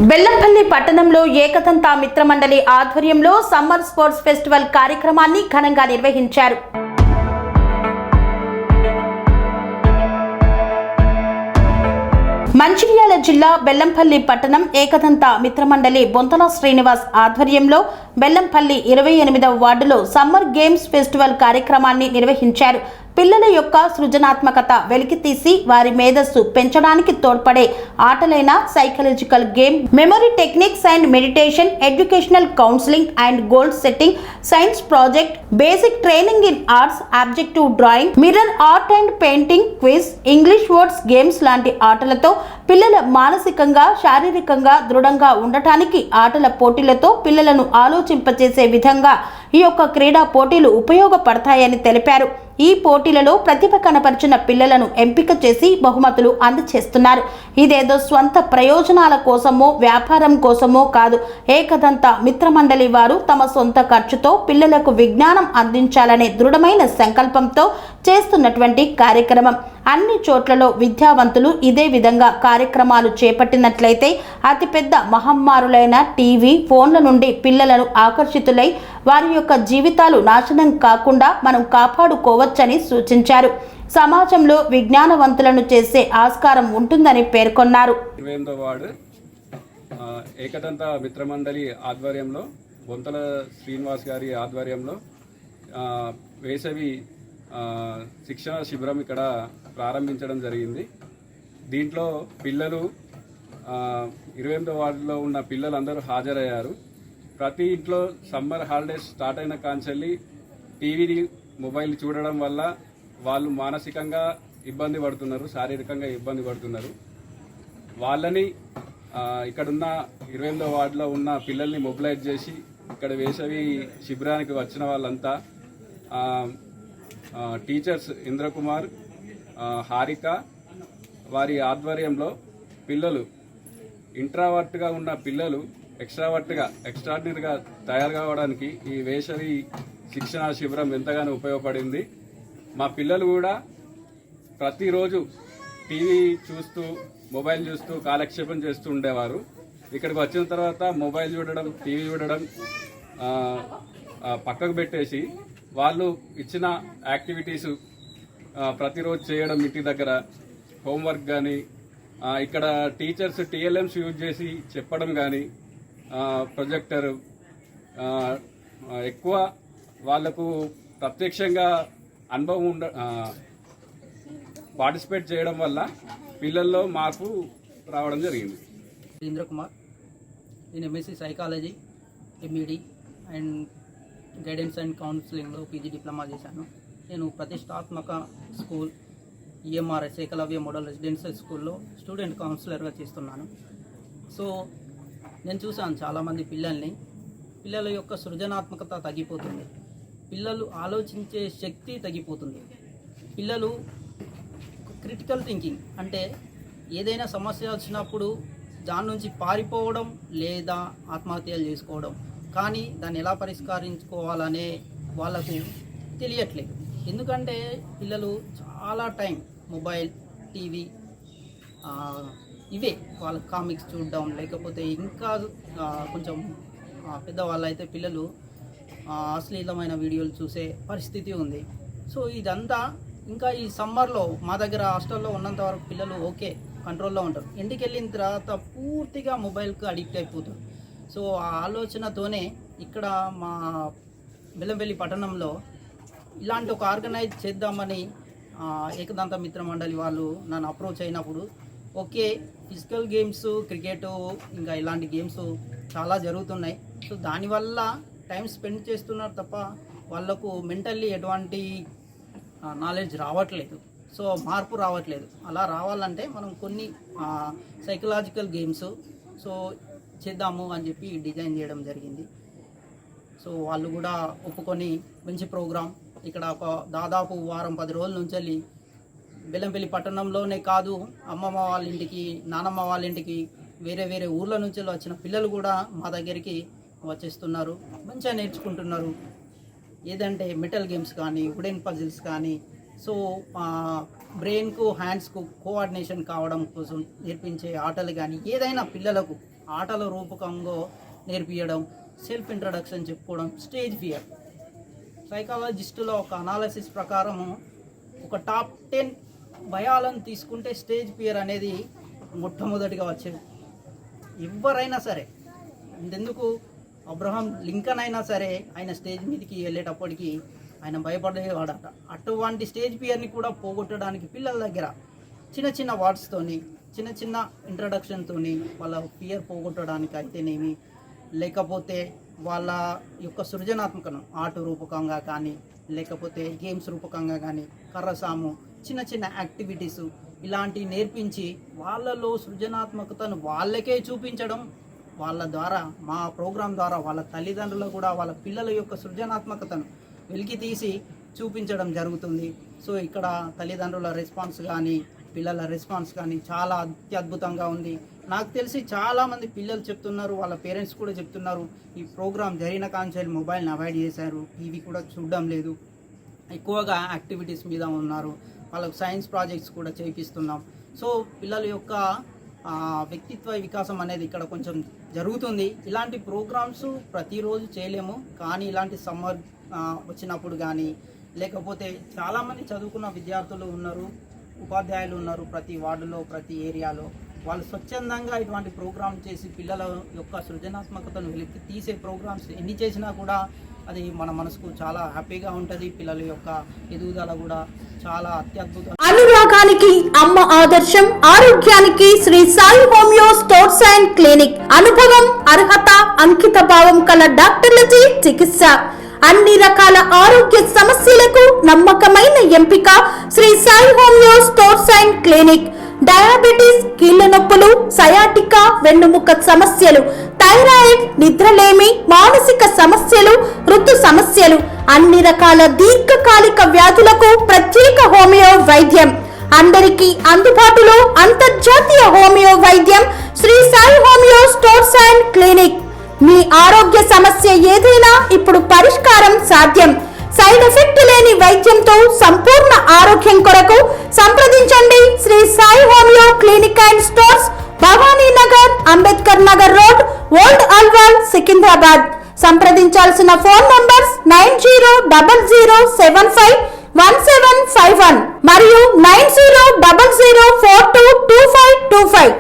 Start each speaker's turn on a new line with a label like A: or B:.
A: బెల్లంపల్లి పట్టణంలో ఏకదంత మిత్రమండలి ఆధ్వర్యంలో summer sports festival కార్యక్రమాన్ని ఘనంగా నిర్వహించారు. మంచిర్యాల జిల్లా బెల్లంపల్లి పట్టణం ఏకదంత మిత్రమండలి బొంతల శ్రీనివాస్ ఆధ్వర్యంలో బెల్లంపల్లి 28వ వార్డులో సమ్మర్ గేమ్స్ ఫెస్టివల్ కార్యక్రమాన్ని నిర్వహించారు. పిల్లల యొక్క సృజనాత్మకత వెలికితీసి వారి మేధస్సు పెంచడానికి తోడ్పడే ఆటలైన psychological game, memory techniques and meditation, educational counselling and goal setting, science project, basic training in arts, objective drawing, mirror art and painting, quiz, English words games లాంటి ఆటలతో పిల్లల మానసికంగా శారీరకంగా దృఢంగా ఉండటానికి ఆటల పోటీలతో పిల్లలను ఆలోచింపచేసే విధంగా ఈ యొక్క క్రీడా పోటీలు ఉపయోగపడతాయని తెలిపారు. ఈ పోటీలలో ప్రతిభ కనపరిచిన పిల్లలను ఎంపిక చేసి బహుమతులు అందజేస్తున్నారు. ఇదేదో స్వంత ప్రయోజనాల కోసమో వ్యాపారం కోసమో కాదు. ఏకదంత మిత్రమండలి వారు తమ సొంత ఖర్చుతో పిల్లలకు విజ్ఞానం అందించాలనే దృఢమైన సంకల్పంతో చేస్తున్నటువంటి కార్యక్రమం. అన్ని చోట్లలో విద్యావంతులు ఇదే విధంగా కార్యక్రమాలు చేపట్టినట్లయితే అతిపెద్ద మహమ్మారులైన టీవీ, ఫోన్ల నుండి పిల్లలను ఆకర్షితులై వారి యొక్క జీవితాలు నాశనం కాకుండా మనం కాపాడుకోవచ్చని సూచించారు. సమాజంలో విజ్ఞానవంతులను చేసే ఆస్కారం ఉంటుందని పేర్కొన్నారు.
B: 28వ వార్డు ఏకదంత మిత్రమండలి ఆధ్వర్యంలో బొంతల శ్రీనివాస్ గారి ఆధ్వర్యంలో వేసవి శిక్షణ శిబిరం ఇక్కడ ప్రారంభించడం జరిగింది. దీంట్లో పిల్లలు 28వ వార్డులో ఉన్న పిల్లలందరూ హాజరయ్యారు. ప్రతి ఇంట్లో సమ్మర్ హాలిడేస్ స్టార్ట్ అయిన కాంచెల్లి టీవీ, మొబైల్ చూడడం వల్ల వాళ్ళు మానసికంగా ఇబ్బంది పడుతున్నారు, శారీరకంగా ఇబ్బంది పడుతున్నారు. వాళ్ళని ఇక్కడున్న 28వ వార్డులో ఉన్న పిల్లల్ని మొబిలైజ్ చేసి ఇక్కడ వేసవి శిబిరానికి వచ్చిన వాళ్ళంతా టీచర్స్ ఇంద్రకుమార్, హారిక వారి ఆధ్వర్యంలో పిల్లలు ఇంట్రావర్ట్గా ఉన్న పిల్లలు ఎక్స్ట్రాడినరీగా తయారు కావడానికి ఈ వేసవి శిక్షణ శిబిరం ఎంతగానో ఉపయోగపడింది. మా పిల్లలు కూడా ప్రతిరోజు టీవీ చూస్తూ, మొబైల్ చూస్తూ కాలక్షేపం చేస్తూ ఉండేవారు. ఇక్కడికి వచ్చిన తర్వాత మొబైల్ చూడడం, టీవీ చూడడం పక్కకు పెట్టేసి వాళ్ళు ఇచ్చిన యాక్టివిటీస్ ప్రతిరోజు చేయడం, ఇంటి దగ్గర హోంవర్క్ కానీ, ఇక్కడ టీచర్స్ టీఎల్ఎంస్ యూజ్ చేసి చెప్పడం కానీ, ప్రొజెక్టర్ ఎక్కువ వాళ్లకు ప్రత్యక్షంగా అనుభవం పార్టిసిపేట్ చేయడం వల్ల పిల్లల్లో మార్పు రావడం జరిగింది.
C: ఇంద్రకుమార్, నేను MSc psychology, MEd and guidance and కౌన్సిలింగ్లో పీజీ డిప్లొమా చేశాను. నేను ప్రతిష్టాత్మక school EMRS Eklavya model residential స్కూల్లో స్టూడెంట్ కౌన్సిలర్గా చేస్తున్నాను. సో నేను చూశాను చాలామంది పిల్లల యొక్క సృజనాత్మకత తగ్గిపోతుంది, పిల్లలు ఆలోచించే శక్తి తగ్గిపోతుంది. పిల్లలు క్రిటికల్ థింకింగ్ అంటే ఏదైనా సమస్య వచ్చినప్పుడు దాని నుంచి పారిపోవడం లేదా ఆత్మహత్యలు చేసుకోవడం, కానీ దాన్ని ఎలా పరిష్కరించుకోవాలనే వాళ్ళకు తెలియట్లేదు. ఎందుకంటే పిల్లలు చాలా టైం మొబైల్, టీవీ, ఇవే వాళ్ళ కామిక్స్ చూడడం, లేకపోతే ఇంకా కొంచెం పెద్దవాళ్ళు అయితే పిల్లలు అశ్లీలమైన వీడియోలు చూసే పరిస్థితి ఉంది. సో ఇదంతా ఇంకా ఈ సమ్మర్లో మా దగ్గర హాస్టల్లో ఉన్నంత వరకు పిల్లలు ఓకే కంట్రోల్లో ఉంటారు. ఇంటికి వెళ్ళిన తర్వాత పూర్తిగా మొబైల్కి అడిక్ట్ అయిపోతారు. సో ఆ ఆలోచనతోనే ఇక్కడ మా బెల్లంపల్లి పట్టణంలో ఇలాంటి ఒక ఆర్గనైజ్ చేద్దామని ఏకదంత మిత్ర మండలి వాళ్ళు నన్ను అప్రోచ్ అయినప్పుడు, ఓకే ఫిజికల్ గేమ్స్, క్రికెట్ ఇంకా ఇలాంటి గేమ్స్ చాలా జరుగుతున్నాయి. సో దానివల్ల టైం స్పెండ్ చేస్తున్నారు తప్ప వాళ్ళకు మెంటల్లీ ఎటువంటి నాలెడ్జ్ రావట్లేదు, సో మార్పు రావట్లేదు. అలా రావాలంటే మనం కొన్ని సైకలాజికల్ గేమ్స్ సో చేద్దాము అని చెప్పి డిజైన్ చేయడం జరిగింది. సో వాళ్ళు కూడా ఒప్పుకొని మంచి ప్రోగ్రాం ఇక్కడ ఒక దాదాపు వారం 10 రోజుల నుంచి వెళ్ళి బెల్లంపల్లి పట్టణంలోనే కాదు, అమ్మమ్మ వాళ్ళ ఇంటికి, నానమ్మ వాళ్ళ ఇంటికి, వేరే వేరే ఊర్ల నుంచి వచ్చిన పిల్లలు కూడా మా దగ్గరికి వచ్చేస్తున్నారు, మంచిగా నేర్చుకుంటున్నారు. ఏదంటే మెటల్ గేమ్స్ కానీ, వుడెన్ పజిల్స్ కానీ, సో బ్రెయిన్కు హ్యాండ్స్కు కోఆర్డినేషన్ కావడం కోసం నేర్పించే ఆటలు కానీ ఏదైనా పిల్లలకు ఆటల రూపకంగా నేర్పించడం, సెల్ఫ్ ఇంట్రడక్షన్ చెప్పుకోవడం, స్టేజ్ ఫియర్. సైకాలజిస్టులో ఒక అనాలిసిస్ ప్రకారము ఒక టాప్ 10 భయాలను తీసుకుంటే స్టేజ్ ఫియర్ అనేది మొట్టమొదటిగా వచ్చేది. ఎవరైనా సరే, ఎందుకు అబ్రహాం లింకన్ అయినా సరే ఆయన స్టేజ్ మీదకి వెళ్ళేటప్పటికి ఆయన భయపడేవాడట. అటువంటి స్టేజ్ ఫియర్ని కూడా పోగొట్టడానికి పిల్లల దగ్గర చిన్న చిన్న వర్డ్స్తోని, చిన్న చిన్న ఇంట్రడక్షన్తోని వాళ్ళ ఫియర్ పోగొట్టడానికి అయితేనేమి, లేకపోతే వాళ్ళ యొక్క సృజనాత్మకను ఆట రూపకంగా కానీ, లేకపోతే గేమ్స్ రూపకంగా కానీ, కర్రసాము, చిన్న చిన్న యాక్టివిటీసు ఇలాంటివి నేర్పించి వాళ్ళలో సృజనాత్మకతను వాళ్ళకే చూపించడం, వాళ్ళ ద్వారా మా ప్రోగ్రాం ద్వారా వాళ్ళ తల్లిదండ్రులు కూడా వాళ్ళ పిల్లల యొక్క సృజనాత్మకతను వెలికి తీసి చూపించడం జరుగుతుంది. సో ఇక్కడ తల్లిదండ్రుల రెస్పాన్స్ కానీ పిల్లల రెస్పాన్స్ కానీ చాలా అత్యద్భుతంగా ఉంది. నాకు తెలిసి చాలామంది పిల్లలు చెప్తున్నారు, వాళ్ళ పేరెంట్స్ కూడా చెప్తున్నారు, ఈ ప్రోగ్రాం జరిగిన కాంచెల్ మొబైల్ని అవాయిడ్ చేశారు, టీవీ కూడా చూడడం లేదు, ఎక్కువగా యాక్టివిటీస్ మీద ఉన్నారు, వాళ్ళకు సైన్స్ ప్రాజెక్ట్స్ కూడా చేయిస్తున్నాం. సో పిల్లల యొక్క వ్యక్తిత్వ వికాసం అనేది ఇక్కడ కొంచెం జరుగుతుంది. ఇలాంటి ప్రోగ్రామ్స్ ప్రతిరోజు చేయలేము, కానీ ఇలాంటి సమ్మర్ వచ్చినప్పుడు కానీ, లేకపోతే చాలామంది చదువుకున్న విద్యార్థులు ఉన్నారు, ఉపాధ్యాయులు ఉన్నారు ప్రతి వార్డులో, ప్రతి ఏరియాలో. వాళ్ళు స్వచ్ఛందంగా ఇటువంటి ప్రోగ్రామ్ చేసి పిల్లల యొక్క సృజనాత్మకతను వెలికి తీసే ప్రోగ్రామ్స్ ఎన్ని చేసినా కూడా అది మన మనసుకు చాలా హ్యాపీగా ఉంటుంది. పిల్లల యొక్క ఎదుగుదల కూడా చాలా అత్యద్భుతం.
A: అనురాగానికి అమ్మ ఆదర్శం, ఆరోగ్యానికి Shri Sai homeo stores and clinic. అనుభవం, అర్హత, అంకిత భావం కల డాక్టర్లచే చికిత్స. అన్ని రకాల ఆరోగ్య సమస్యలకు నమ్మకమైన ఎంపిక Shri Sai homeo stores and clinic. Diabetes, కీళ్ల నొప్పులు, సయాటికా, వెన్నుముక సమస్యలు, థైరాయిడ్, నిద్రలేమి, మానసిక సమస్యలు, ఋతు సమస్యలు, అన్ని రకాల దీర్ఘకాలిక వ్యాధులకు ప్రత్యేక హోమియో వైద్యం. అందరికీ అందుబాటులో అంతర్జాతీయ హోమియో వైద్యం Shri Sai homeo stores and clinic. మీ ఆరోగ్య సమస్య ఏదైనా ఇప్పుడు పరిష్కారం సాధ్యం. సైడ్ ఎఫెక్ట్ లేని వైద్యంతో సంపూర్ణ ఆరోగ్యం కొరకు సంప్రదించండి Shri Sai homeo clinic and stores, Bhavani Nagar, Ambedkar Nagar road, old Alwal, Secunderabad. సంప్రదించాల్సిన ఫోన్ నంబర్స్ 9000751751 మరియు 9000422525.